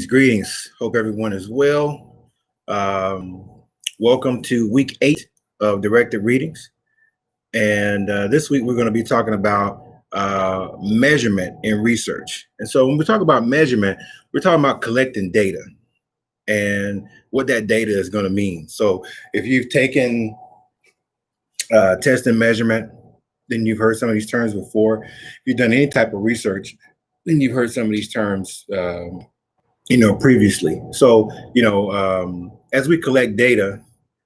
Greetings. Hope everyone is well. Um, Welcome to week 8 of Directed Readings. And this week we're going to be talking about measurement in research. And so when we talk about measurement, we're talking about collecting data and what that data is going to mean. So if you've taken test and measurement, then you've heard some of these terms before. If you've done any type of research, then you've heard some of these terms previously. So, as we collect data,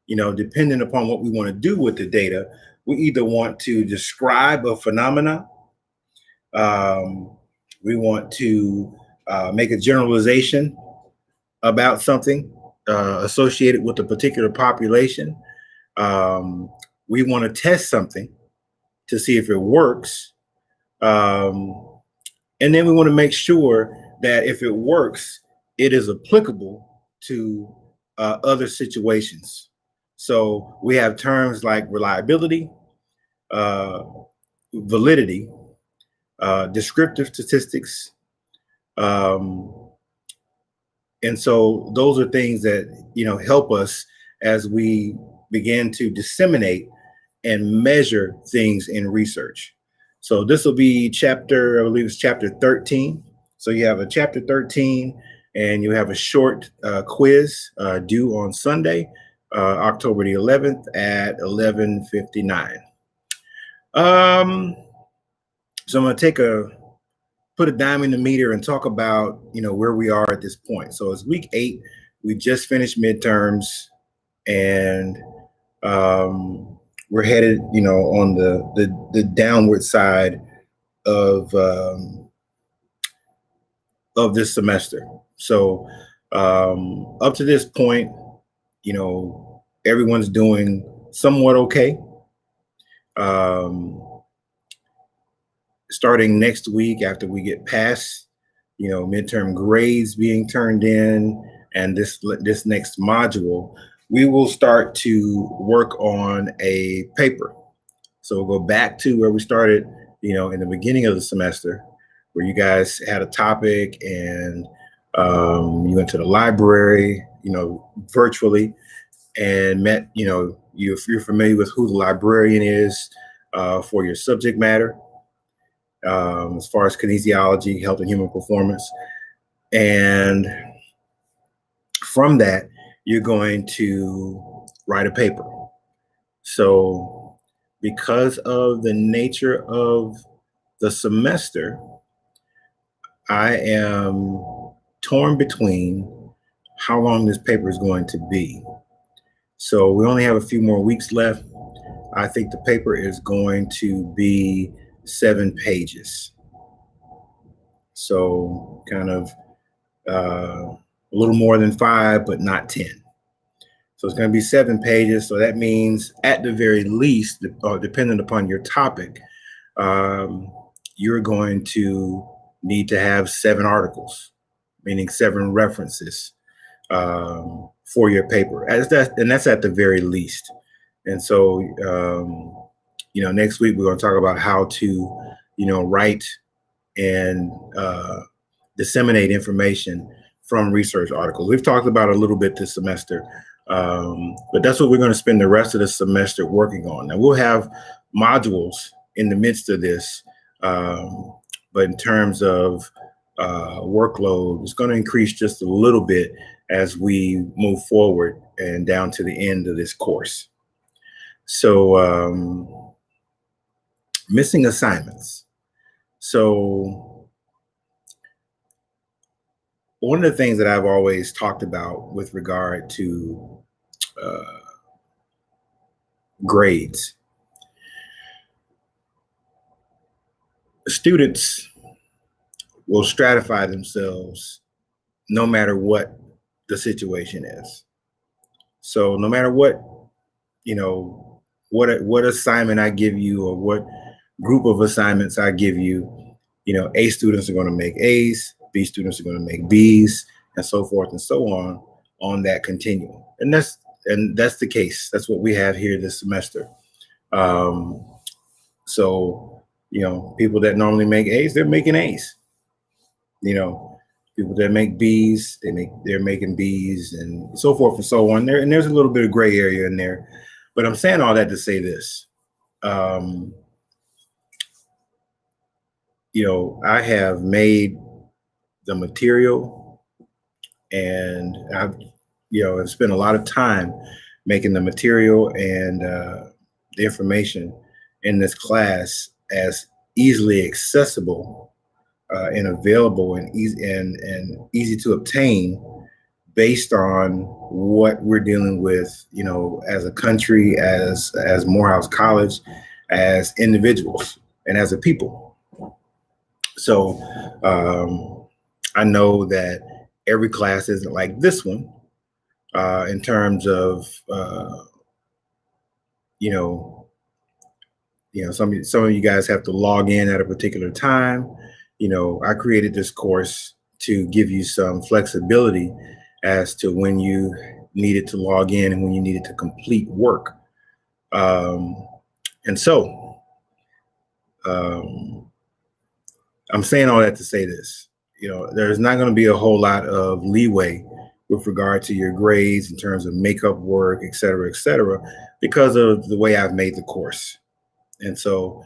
depending upon what we want to do with the data, we either want to describe a phenomena, um, we want to make a generalization about something associated with a particular population. Um, we want to test something to see if it works. Um, and then we want to make sure that if it works, it is applicable to other situations. So we have terms like reliability, uh, validity, descriptive statistics. Um, and so those are things that, help us as we begin to disseminate and measure things in research. So this will be I believe it's chapter 13. So you have a chapter 13 and you have a short quiz due on Sunday, October the 11th at 11:59. So I'm going to put a dime in the meter and talk about, where we are at this point. So it's week 8. We just finished midterms and we're headed, on the downward side of this semester. So up to this point, everyone's doing somewhat okay. Starting next week, after we get past, midterm grades being turned in, and this next module, we will start to work on a paper. So we'll go back to where we started, in the beginning of the semester, where you guys had a topic and you went to the library, virtually, and met, if you're familiar with who the librarian is for your subject matter, as far as kinesiology, health and human performance. And from that, you're going to write a paper. So because of the nature of the semester, I am torn between how long this paper is going to be. So we only have a few more weeks left. I think the paper is going to be 7 pages. So kind of a little more than 5, but not 10. So it's going to be 7 pages. So that means at the very least, depending upon your topic, you're going to need to have 7 articles, meaning 7 references for your paper. And that's at the very least. And so, next week we're going to talk about how to, write and disseminate information from research articles. We've talked about it a little bit this semester, but that's what we're going to spend the rest of the semester working on. Now we'll have modules in the midst of this, but in terms of workload, it's going to increase just a little bit as we move forward and down to the end of this course. So missing assignments. So one of the things that I've always talked about with regard to grades, students will stratify themselves no matter what the situation is. So no matter what, what assignment I give you or what group of assignments I give you, A students are going to make A's, B students are going to make B's, and so forth and so on that continuum. And that's the case. That's what we have here this semester. So, people that normally make A's, they're making A's. People that make Bs, they're making Bs and so forth and so on. There's a little bit of gray area in there, but I'm saying all that to say this. Um, I have made the material, and I've spent a lot of time making the material and the information in this class as easily accessible and available and easy to obtain based on what we're dealing with, as a country, as Morehouse College, as individuals, and as a people. So I know that every class isn't like this one in terms of some of you guys have to log in at a particular time. I created this course to give you some flexibility as to when you needed to log in and when you needed to complete work. And so I'm saying all that to say this. There's not going to be a whole lot of leeway with regard to your grades in terms of makeup work, et cetera, because of the way I've made the course. And so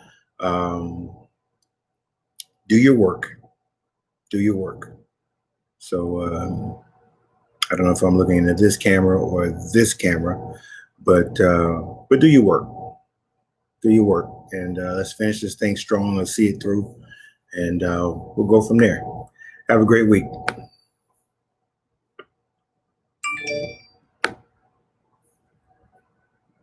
do your work. So I don't know if I'm looking at this camera or this camera, but do your work. And let's finish this thing strong. Let's see it through, and we'll go from there. Have a great week.